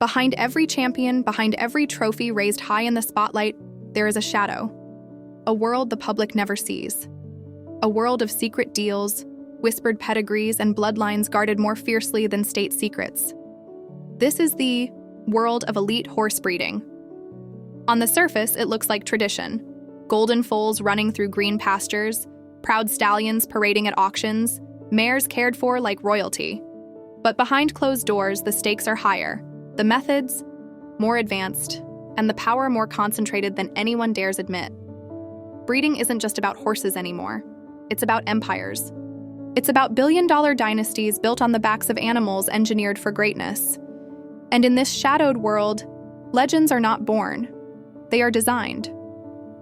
Behind every champion, behind every trophy raised high in the spotlight, there is a shadow. A world the public never sees. A world of secret deals, whispered pedigrees, and bloodlines guarded more fiercely than state secrets. This is the world of elite horse breeding. On the surface, it looks like tradition. Golden foals running through green pastures, proud stallions parading at auctions, mares cared for like royalty. But behind closed doors, the stakes are higher, the methods more advanced, and the power more concentrated than anyone dares admit. Breeding isn't just about horses anymore. It's about empires. It's about billion-dollar dynasties built on the backs of animals engineered for greatness. And in this shadowed world, legends are not born. They are designed.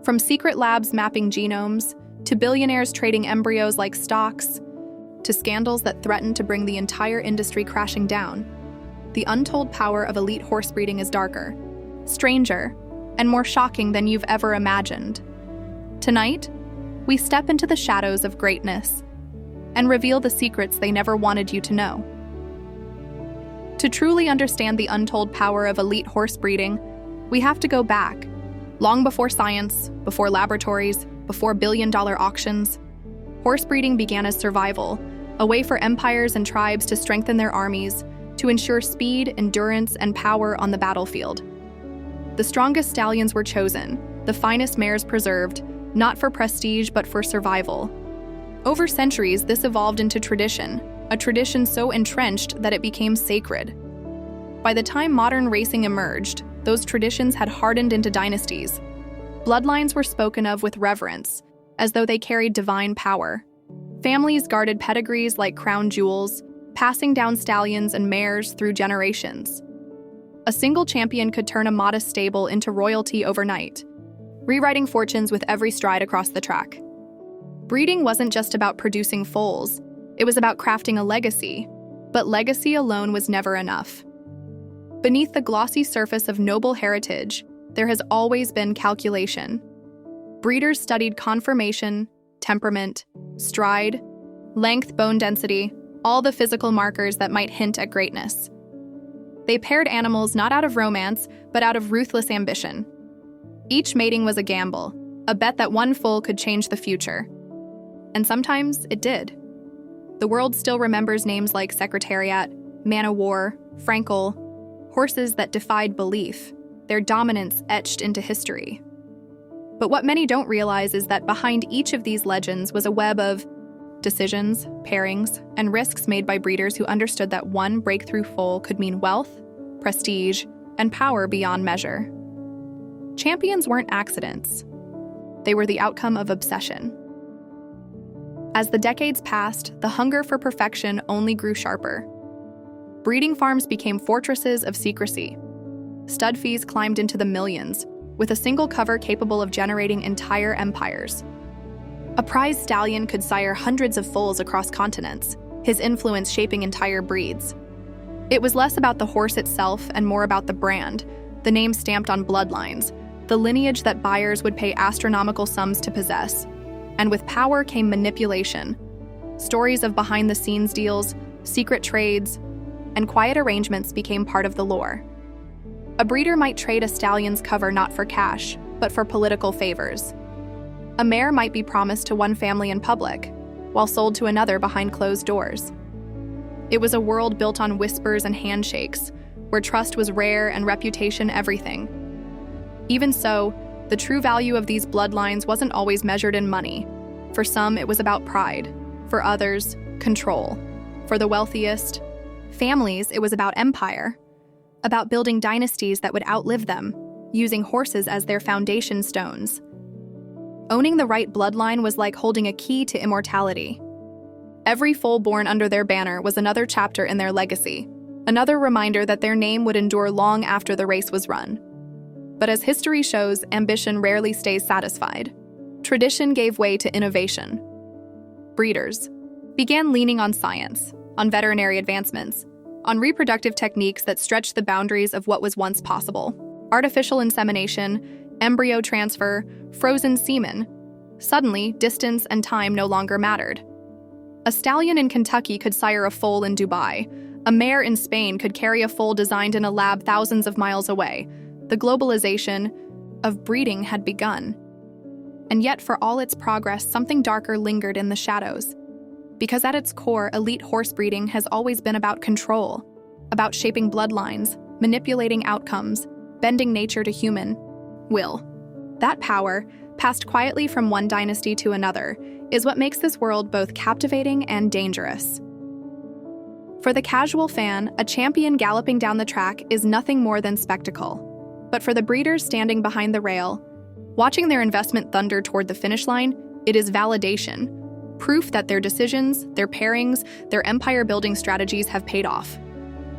From secret labs mapping genomes, to billionaires trading embryos like stocks, to scandals that threaten to bring the entire industry crashing down, the untold power of elite horse breeding is darker, stranger, and more shocking than you've ever imagined. Tonight, we step into the shadows of greatness and reveal the secrets they never wanted you to know. To truly understand the untold power of elite horse breeding, we have to go back, long before science, before laboratories, before billion-dollar auctions. Horse breeding began as survival, a way for empires and tribes to strengthen their armies, to ensure speed, endurance, and power on the battlefield. The strongest stallions were chosen, the finest mares preserved, not for prestige but for survival. Over centuries, this evolved into tradition, a tradition so entrenched that it became sacred. By the time modern racing emerged, those traditions had hardened into dynasties. Bloodlines were spoken of with reverence, as though they carried divine power. Families guarded pedigrees like crown jewels, passing down stallions and mares through generations. A single champion could turn a modest stable into royalty overnight, rewriting fortunes with every stride across the track. Breeding wasn't just about producing foals, it was about crafting a legacy, but legacy alone was never enough. Beneath the glossy surface of noble heritage, there has always been calculation. Breeders studied conformation, temperament, stride, length, bone density, all the physical markers that might hint at greatness. They paired animals not out of romance, but out of ruthless ambition. Each mating was a gamble, a bet that one foal could change the future. And sometimes it did. The world still remembers names like Secretariat, Man o' War, Frankel, horses that defied belief, their dominance etched into history. But what many don't realize is that behind each of these legends was a web of decisions, pairings, and risks made by breeders who understood that one breakthrough foal could mean wealth, prestige, and power beyond measure. Champions weren't accidents. They were the outcome of obsession. As the decades passed, the hunger for perfection only grew sharper. Breeding farms became fortresses of secrecy. Stud fees climbed into the millions, with a single cover capable of generating entire empires. A prize stallion could sire hundreds of foals across continents, his influence shaping entire breeds. It was less about the horse itself and more about the brand, the name stamped on bloodlines, the lineage that buyers would pay astronomical sums to possess. And with power came manipulation. Stories of behind-the-scenes deals, secret trades, and quiet arrangements became part of the lore. A breeder might trade a stallion's cover not for cash, but for political favors. A mare might be promised to one family in public, while sold to another behind closed doors. It was a world built on whispers and handshakes, where trust was rare and reputation everything. Even so, the true value of these bloodlines wasn't always measured in money. For some, it was about pride. For others, control. For the wealthiest families, it was about empire. About building dynasties that would outlive them, using horses as their foundation stones. Owning the right bloodline was like holding a key to immortality. Every foal born under their banner was another chapter in their legacy, another reminder that their name would endure long after the race was run. But as history shows, ambition rarely stays satisfied. Tradition gave way to innovation. Breeders began leaning on science, on veterinary advancements, on reproductive techniques that stretched the boundaries of what was once possible. Artificial insemination, embryo transfer, frozen semen. Suddenly, distance and time no longer mattered. A stallion in Kentucky could sire a foal in Dubai, A mare in Spain could carry a foal designed in a lab thousands of miles away. The globalization of breeding had begun. And yet, for all its progress, something darker lingered in the shadows. Because at its core, elite horse breeding has always been about control, about shaping bloodlines, manipulating outcomes, bending nature to human will. That power, passed quietly from one dynasty to another, is what makes this world both captivating and dangerous. For the casual fan, a champion galloping down the track is nothing more than spectacle. But for the breeders standing behind the rail, watching their investment thunder toward the finish line, it is validation, proof that their decisions, their pairings, their empire-building strategies have paid off.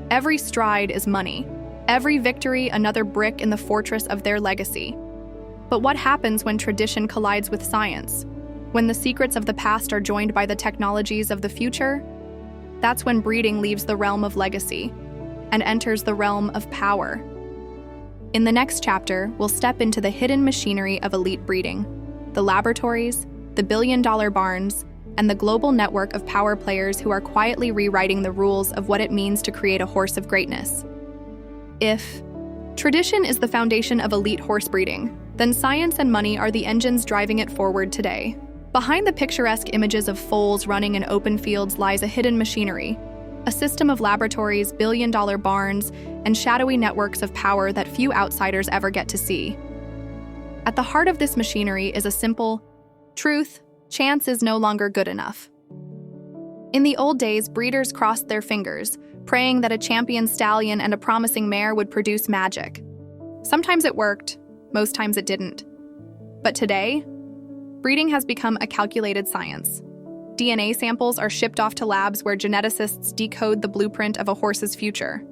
Every stride is money. Every victory another brick in the fortress of their legacy. But what happens when tradition collides with science? When the secrets of the past are joined by the technologies of the future? That's when breeding leaves the realm of legacy and enters the realm of power. In the next chapter, we'll step into the hidden machinery of elite breeding, the laboratories, the billion-dollar barns, and the global network of power players who are quietly rewriting the rules of what it means to create a horse of greatness. If tradition is the foundation of elite horse breeding, then science and money are the engines driving it forward today. Behind the picturesque images of foals running in open fields lies a hidden machinery, a system of laboratories, billion-dollar barns, and shadowy networks of power that few outsiders ever get to see. At the heart of this machinery is a simple truth: chance is no longer good enough. In the old days, breeders crossed their fingers, praying that a champion stallion and a promising mare would produce magic. Sometimes it worked, most times it didn't. But today, breeding has become a calculated science. DNA samples are shipped off to labs where geneticists decode the blueprint of a horse's future.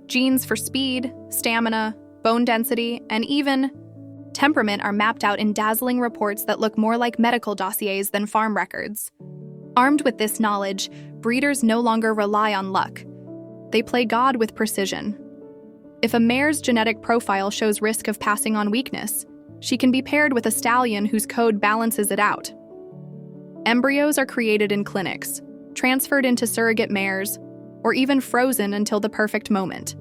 Genes for speed, stamina, bone density, and even temperament are mapped out in dazzling reports that look more like medical dossiers than farm records. Armed with this knowledge, breeders no longer rely on luck. They play God with precision. If a mare's genetic profile shows risk of passing on weakness, she can be paired with a stallion whose code balances it out. Embryos are created in clinics, transferred into surrogate mares, or even frozen until the perfect moment.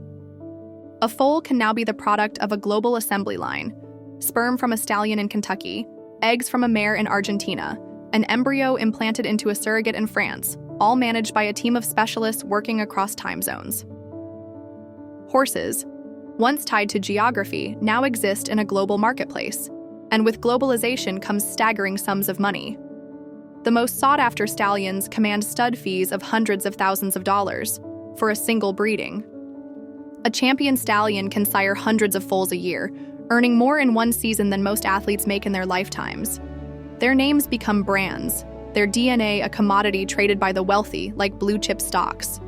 A foal can now be the product of a global assembly line: sperm from a stallion in Kentucky, eggs from a mare in Argentina, an embryo implanted into a surrogate in France, all managed by a team of specialists working across time zones. Horses, once tied to geography, now exist in a global marketplace, and with globalization comes staggering sums of money. The most sought-after stallions command stud fees of hundreds of thousands of dollars for a single breeding. A champion stallion can sire hundreds of foals a year, earning more in one season than most athletes make in their lifetimes. Their names become brands, their DNA a commodity traded by the wealthy like blue-chip stocks.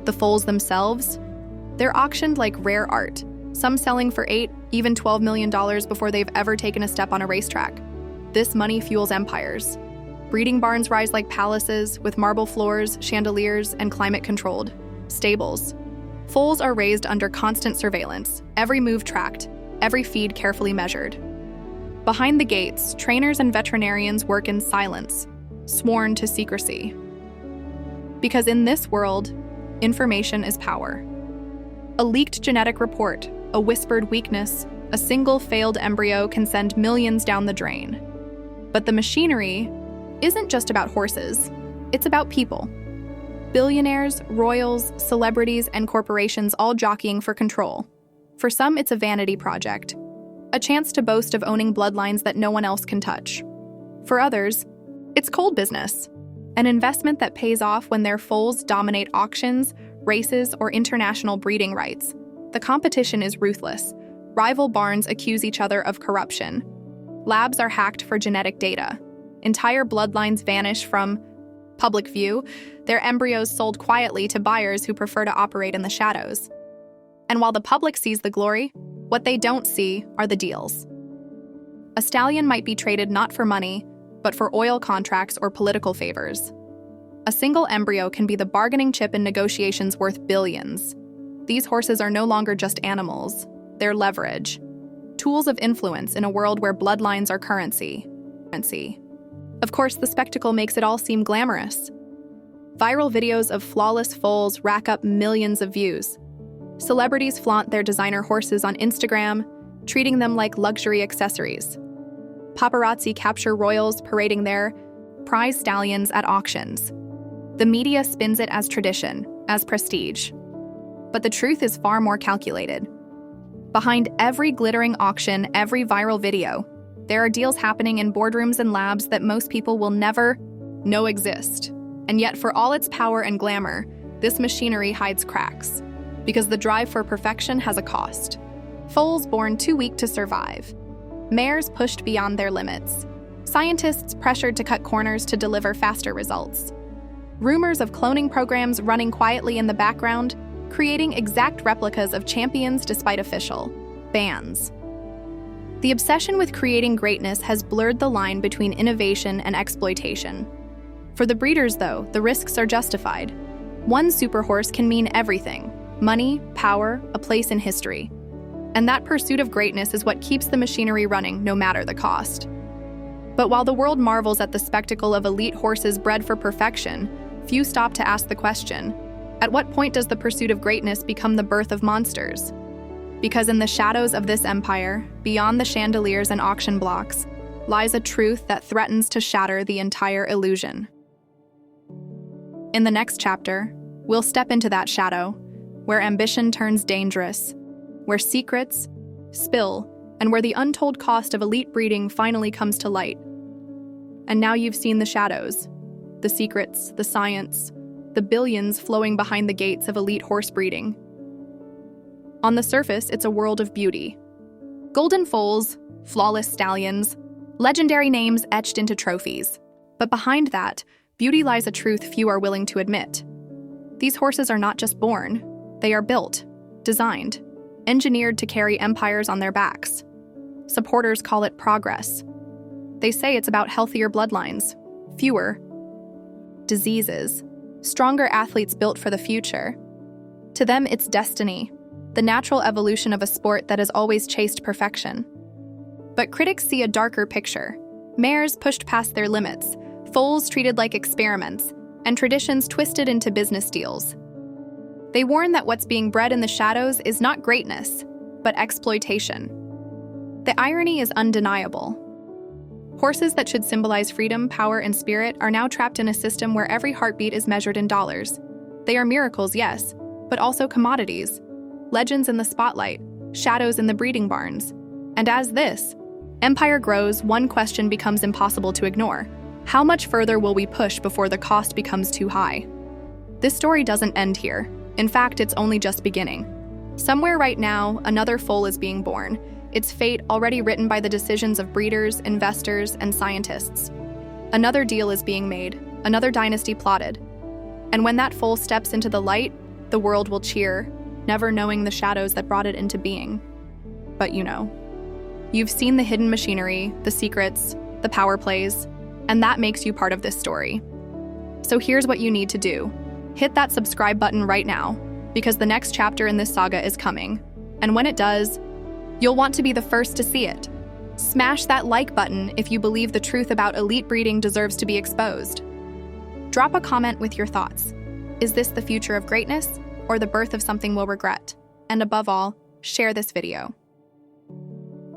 The foals themselves? They're auctioned like rare art, some selling for $8, even $12 million before they've ever taken a step on a racetrack. This money fuels empires. Breeding barns rise like palaces, with marble floors, chandeliers, and climate-controlled stables. Foals are raised under constant surveillance, every move tracked, every feed carefully measured. Behind the gates, trainers and veterinarians work in silence, sworn to secrecy. Because in this world, information is power. A leaked genetic report, a whispered weakness, a single failed embryo can send millions down the drain. But the machinery isn't just about horses, it's about people. Billionaires, royals, celebrities, and corporations all jockeying for control. For some, it's a vanity project, a chance to boast of owning bloodlines that no one else can touch. For others, it's cold business, an investment that pays off when their foals dominate auctions, races, or international breeding rights. The competition is ruthless. Rival barns accuse each other of corruption. Labs are hacked for genetic data. Entire bloodlines vanish from public view, their embryos sold quietly to buyers who prefer to operate in the shadows. And while the public sees the glory, what they don't see are the deals. A stallion might be traded not for money, but for oil contracts or political favors. A single embryo can be the bargaining chip in negotiations worth billions. These horses are no longer just animals, they're leverage. Tools of influence in a world where bloodlines are currency. Of course, the spectacle makes it all seem glamorous. Viral videos of flawless foals rack up millions of views. Celebrities flaunt their designer horses on Instagram, treating them like luxury accessories. Paparazzi capture royals parading their prize stallions at auctions. The media spins it as tradition, as prestige. But the truth is far more calculated. Behind every glittering auction, every viral video, there are deals happening in boardrooms and labs that most people will never know exist. And yet, for all its power and glamour, this machinery hides cracks. Because the drive for perfection has a cost. Foals born too weak to survive. Mares pushed beyond their limits. Scientists pressured to cut corners to deliver faster results. Rumors of cloning programs running quietly in the background, creating exact replicas of champions despite official bans. The obsession with creating greatness has blurred the line between innovation and exploitation. For the breeders, though, the risks are justified. One superhorse can mean everything: money, power, a place in history. And that pursuit of greatness is what keeps the machinery running, no matter the cost. But while the world marvels at the spectacle of elite horses bred for perfection, few stop to ask the question, at what point does the pursuit of greatness become the birth of monsters? Because in the shadows of this empire, beyond the chandeliers and auction blocks, lies a truth that threatens to shatter the entire illusion. In the next chapter, we'll step into that shadow, where ambition turns dangerous, where secrets spill, and where the untold cost of elite breeding finally comes to light. And now you've seen the shadows, the secrets, the science, the billions flowing behind the gates of elite horse breeding. On the surface, it's a world of beauty. Golden foals, flawless stallions, legendary names etched into trophies. But behind that, beauty lies a truth few are willing to admit. These horses are not just born, they are built, designed, engineered to carry empires on their backs. Supporters call it progress. They say it's about healthier bloodlines, fewer diseases, stronger athletes built for the future. To them, it's destiny, the natural evolution of a sport that has always chased perfection. But critics see a darker picture. Mares pushed past their limits, foals treated like experiments, and traditions twisted into business deals. They warn that what's being bred in the shadows is not greatness, but exploitation. The irony is undeniable. Horses that should symbolize freedom, power, and spirit are now trapped in a system where every heartbeat is measured in dollars. They are miracles, yes, but also commodities. Legends in the spotlight, shadows in the breeding barns. And as this empire grows, one question becomes impossible to ignore. How much further will we push before the cost becomes too high? This story doesn't end here. In fact, it's only just beginning. Somewhere right now, another foal is being born, its fate already written by the decisions of breeders, investors, and scientists. Another deal is being made, another dynasty plotted. And when that foal steps into the light, the world will cheer, never knowing the shadows that brought it into being. But you know. You've seen the hidden machinery, the secrets, the power plays, and that makes you part of this story. So here's what you need to do. Hit that subscribe button right now, because the next chapter in this saga is coming. And when it does, you'll want to be the first to see it. Smash that like button if you believe the truth about elite breeding deserves to be exposed. Drop a comment with your thoughts. Is this the future of greatness, or the birth of something we'll regret? And above all, share this video.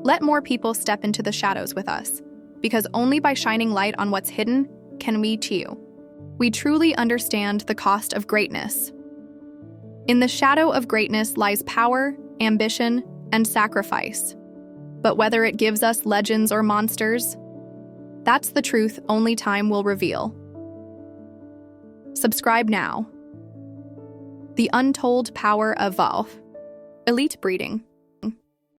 Let more people step into the shadows with us, because only by shining light on what's hidden can we too. We truly understand the cost of greatness. In the shadow of greatness lies power, ambition, and sacrifice. But whether it gives us legends or monsters, that's the truth only time will reveal. Subscribe now. The Untold Power of Elite Breeding.